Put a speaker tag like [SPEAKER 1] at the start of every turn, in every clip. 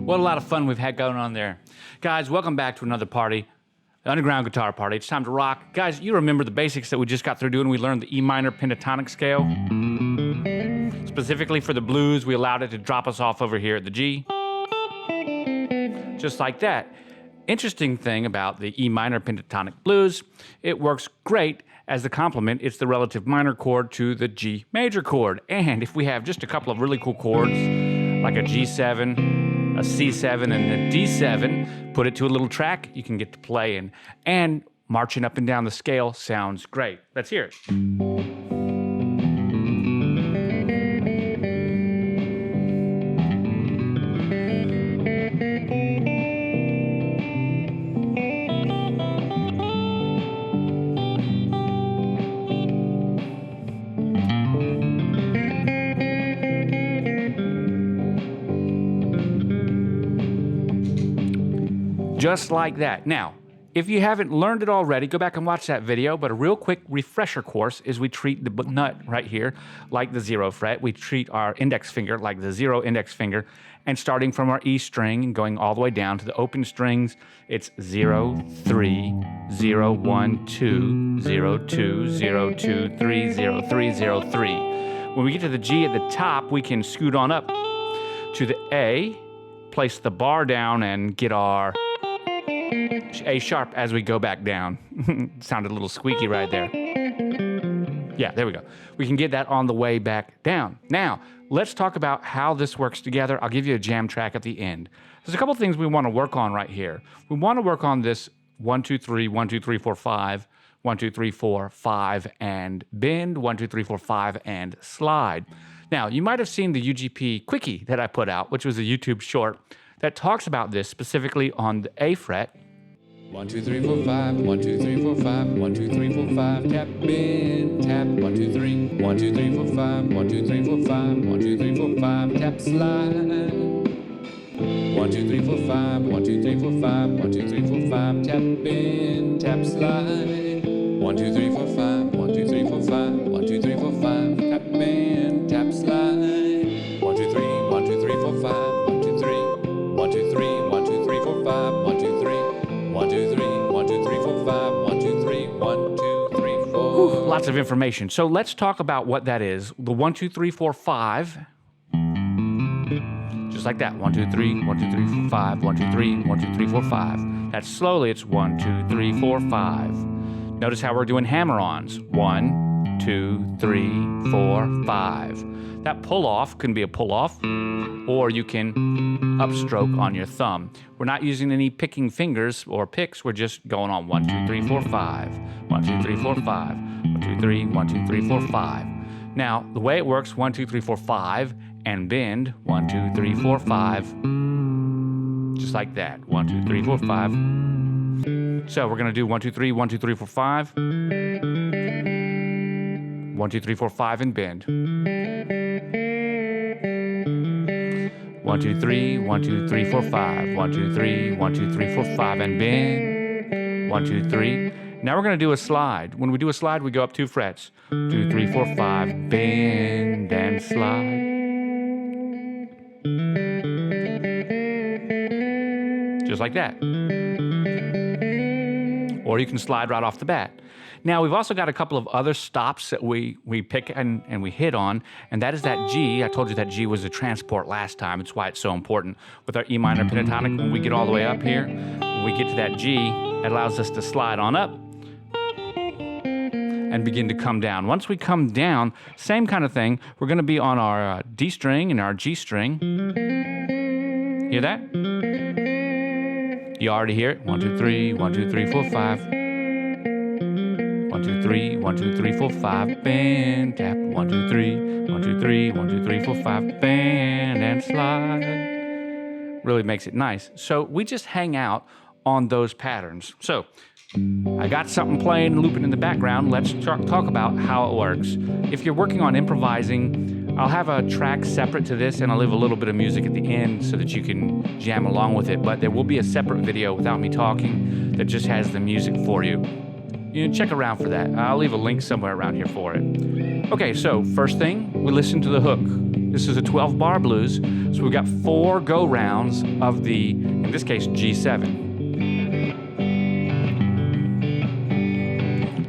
[SPEAKER 1] What a lot of fun we've had going on there. Guys, welcome back to another party, the Underground Guitar Party. It's time to rock. Guys, you remember the basics that we just got through doing. We learned the E minor pentatonic scale. Specifically for the blues, we allowed it to drop us off over here at the G. Just like that. Interesting thing about the E minor pentatonic blues, it works great as the complement. It's the relative minor chord to the G major chord. And if we have just a couple of really cool chords, like a G7, a C7, and a D7, put it to a little track, you can get to playing. And marching up and down the scale sounds great. Let's hear it. Just like that. Now, if you haven't learned it already, go back and watch that video, but a real quick refresher course is we treat the nut right here like the 0 fret. We treat our index finger like the 0 index finger, and starting from our E string and going all the way down to the open strings, it's 0, 3, 0, 1, 2, 0, 2, 0, 2, 3, 0, 3, 0, 3. When we get to the G at the top, we can scoot on up to the A, place the bar down, and get our A sharp as we go back down. Sounded a little squeaky right there. Yeah, there we go. We can get that on the way back down. Now, let's talk about how this works together. I'll give you a jam track at the end. There's a couple things we want to work on right here. We want to work on this 1, 2, 3, 1, 2, 3, 4, 5, 1, 2, 3, 4, 5, and bend, 1, 2, 3, 4, 5, and slide. Now, you might have seen the UGP quickie that I put out, which was a YouTube short that talks about this specifically on the A fret.
[SPEAKER 2] 1, 2, 3, 4, 5, 1, 2, 3, 4, 5, 1, 2, 3, 4, 5, tap, bend, tap, 1, 2, 3, 1, 2, 3, 4, 5, 1, 2, 3, 4, 5, 1, 2, 3, 4, 5, tap, slide. 1, 2, 3, 4, 5, 1, 2, 3, 4, 5, 1, 2, 3, 4, 5, tap, bend, tap, slide. 1, 2, 3, 4, 5, 1, 2, 3, 4, 5, 1, 2, 3, 4, 5, tap, bend, tap, slide. 1, 2, 3, 1, 2, 3, 4, 5, 1, 2, 3, 1, 2, 3, 1, 2, 3, 4, 5, 1, 2, 3, 1, 2, 3, 1, 2, 3, 4, 5, 1, 2, 3, 1, 2, 3, 4.
[SPEAKER 1] Lots of information. So let's talk about what that is. The 1, 2, 3, 4, 5. Just like that. 1, 2, 3, 1, 2, 3, 4, 5, 1, 2, 3, 1, 2, 3, 4, 5. That's slowly, it's 1, 2, 3, 4, 5. Notice how we're doing hammer-ons. 1, 2, 3, 4, 5. That pull-off can be a pull-off, or you can upstroke on your thumb. We're not using any picking fingers or picks. We're just going on 1, 2, 3, 4, 5. 1, 2, 3, 4, 5. 1, 2, 3, 1, 2, 3, 4, 5. Now, the way it works, 1, 2, 3, 4, 5, and bend, 1, 2, 3, 4, 5. Just like that. 1, 2, 3, 4, 5. So we're going to do 1, 2, 3, 1, 2, 3, 4, 5. 1, 2, 3, 4, 5, and bend. 1, 2, 3, 1, 2, 3, 4, 5. 1, 2, 3, 1, 2, 3, 4, 5, and bend. 1, 2, 3. Now we're going to do a slide. When we do a slide, we go up 2 frets. 2, 3, 4, 5, bend and slide. Just like that. Or you can slide right off the bat. Now, we've also got a couple of other stops that we pick and we hit on, and that is that G. I told you that G was a transport last time. It's why it's so important. With our E minor pentatonic, when we get all the way up here, when we get to that G, it allows us to slide on up and begin to come down. Once we come down, same kind of thing. We're going to be on our D string and our G string. Hear that? You already hear it. 1, 2, 3, 1, 2, 3, 4, 5. 1, 2, 3, 1, 2, 3, 4, 5, bend, tap, 1, 2, 3, 1, 2, 3, 1, 2, 3, 4, 5, bend and slide. Really makes it nice. So we just hang out on those patterns. So I got something playing, looping in the background. Let's talk about how it works. If you're working on improvising, I'll have a track separate to this, and I'll leave a little bit of music at the end so that you can jam along with it. But there will be a separate video without me talking that just has the music for you. You know, check around for that. I'll leave a link somewhere around here for it. Okay, so first thing, we listen to the hook. This is a 12-bar blues, so we've got 4 go rounds of the, in this case, G7.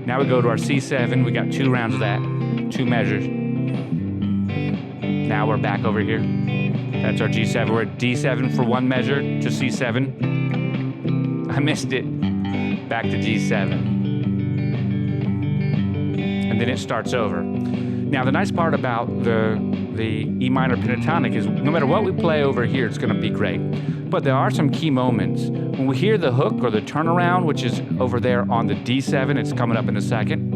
[SPEAKER 1] Now we go to our C7. We got 2 rounds of that, 2 measures. Now we're back over here. That's our G7. We're at D7 for 1 measure to C7. I missed it. Back to G7. And then it starts over. Now the nice part about the E minor pentatonic is no matter what we play over here, it's gonna be great. But there are some key moments. When we hear the hook or the turnaround, which is over there on the D7, it's coming up in a second.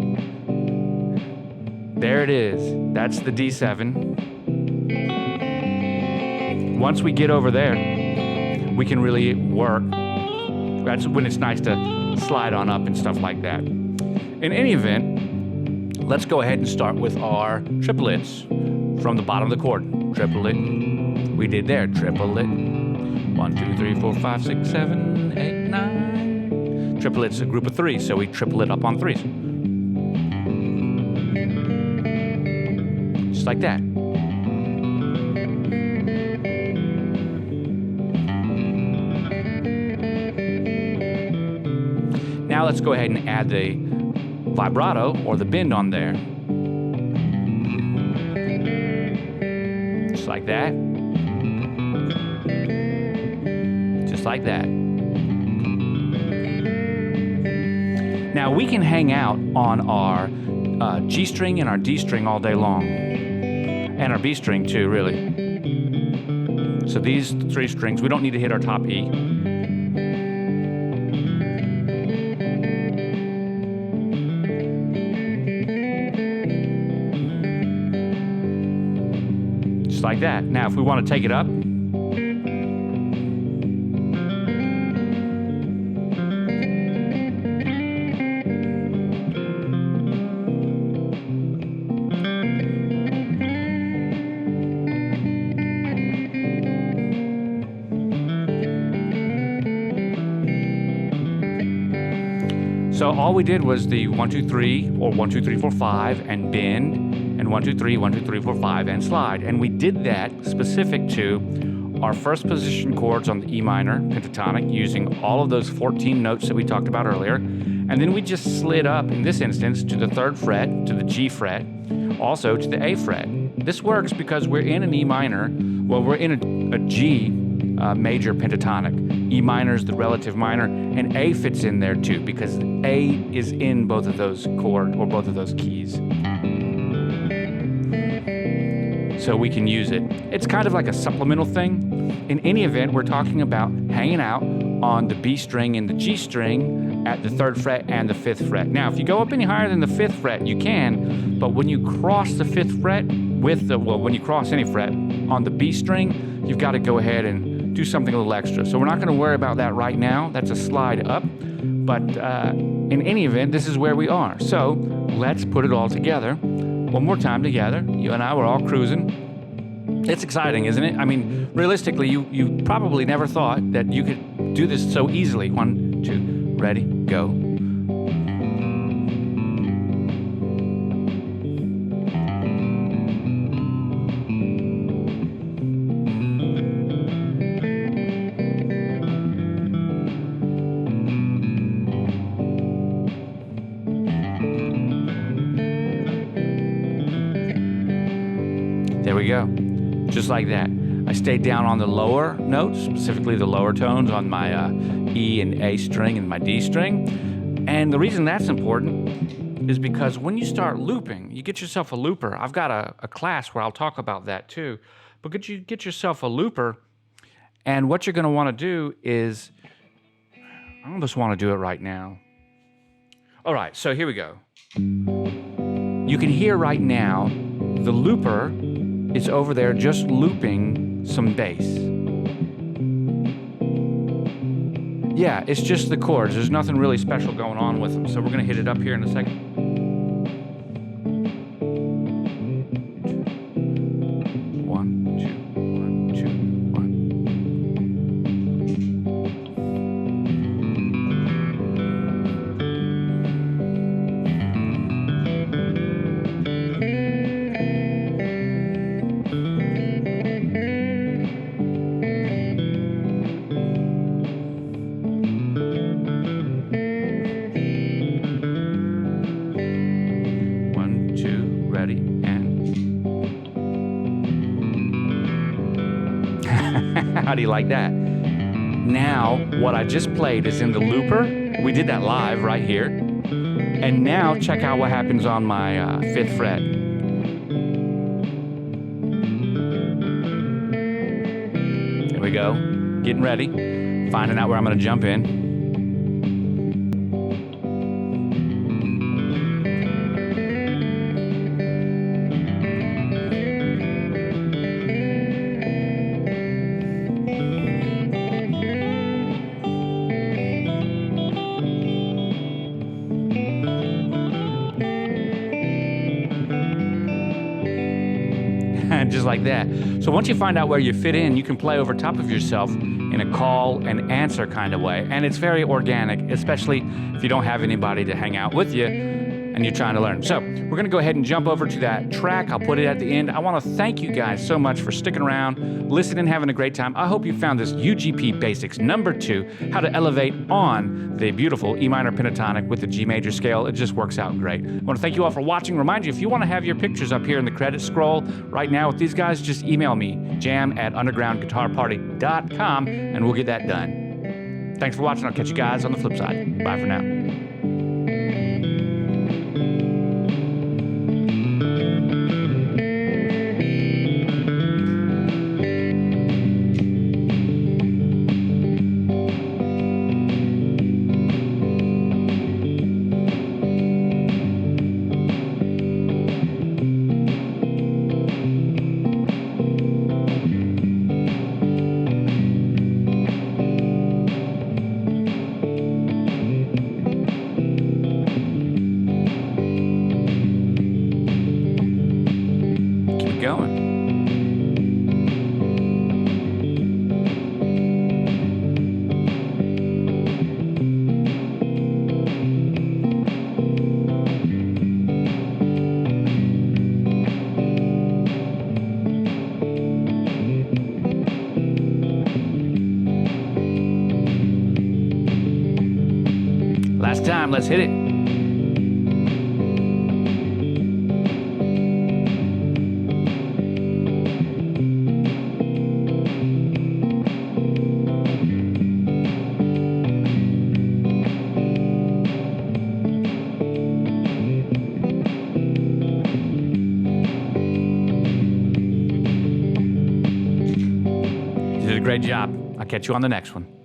[SPEAKER 1] There it is, that's the D7. Once we get over there, we can really work. That's when it's nice to slide on up and stuff like that. In any event, let's go ahead and start with our triplets from the bottom of the chord. Triplet, we did there, triplet. 1, 2, 3, 4, 5, 6, 7, 8, 9. Triplet's a group of 3, so we triplet up on 3s. Just like that. Now let's go ahead and add the vibrato or the bend on there. Just like that. Just like that. Now we can hang out on our G string and our D string all day long. And our B string too, really. So these 3 strings, we don't need to hit our top E. Just like that. Now if we want to take it up, so all we did was the 1, 2, 3, or 1, 2, 3, 4, 5, and bend, and 1, 2, 3, 1, 2, 3, 4, 5, and slide. And we did that specific to our first position chords on the E minor pentatonic using all of those 14 notes that we talked about earlier. And then we just slid up, in this instance, to the 3rd fret, to the G fret, also to the A fret. This works because we're in an E minor, well, we're in a G major pentatonic. E minor is the relative minor, and A fits in there too because A is in both of those chords or both of those keys. So we can use it. It's kind of like a supplemental thing. In any event, we're talking about hanging out on the B string and the G string at the 3rd fret and the 5th fret. Now, if you go up any higher than the 5th fret, you can, but when you cross the 5th fret with the, well, when you cross any fret on the B string, you've got to go ahead and do something a little extra. So we're not going to worry about that right now. That's a slide up. But in any event, this is where we are. So let's put it all together. One more time together. You and I, we're all cruising. It's exciting, isn't it? I mean, realistically, you probably never thought that you could do this so easily. 1, 2, ready, go. There we go. Just like that. I stayed down on the lower notes, specifically the lower tones on my E and A string and my D string. And the reason that's important is because when you start looping, you get yourself a looper. I've got a class where I'll talk about that too. But you get yourself a looper, and what you're going to want to do is, I almost want to do it right now. All right, so here we go. You can hear right now the looper is over there just looping some bass. Yeah, it's just the chords. There's nothing really special going on with them. So we're going to hit it up here in a second. How do you like that? Now, what I just played is in the looper. We did that live right here. And now check out what happens on my 5th fret. There we go. Getting ready. Finding out where I'm going to jump in. Just like that. So once you find out where you fit in, you can play over top of yourself in a call and answer kind of way. And it's very organic, especially if you don't have anybody to hang out with you and you're trying to learn. So we're going to go ahead and jump over to that track. I'll put it at the end. I want to thank you guys so much for sticking around, listening, having a great time. I hope you found this UGP Basics number 2, how to elevate on the beautiful E minor pentatonic with the G major scale. It just works out great. I want to thank you all for watching. Remind you, if you want to have your pictures up here in the credits scroll right now with these guys, just email me, jam@undergroundguitarparty.com, and we'll get that done. Thanks for watching. I'll catch you guys on the flip side. Bye for now. Going. Last time, let's hit it. You did a great job. I'll catch you on the next one.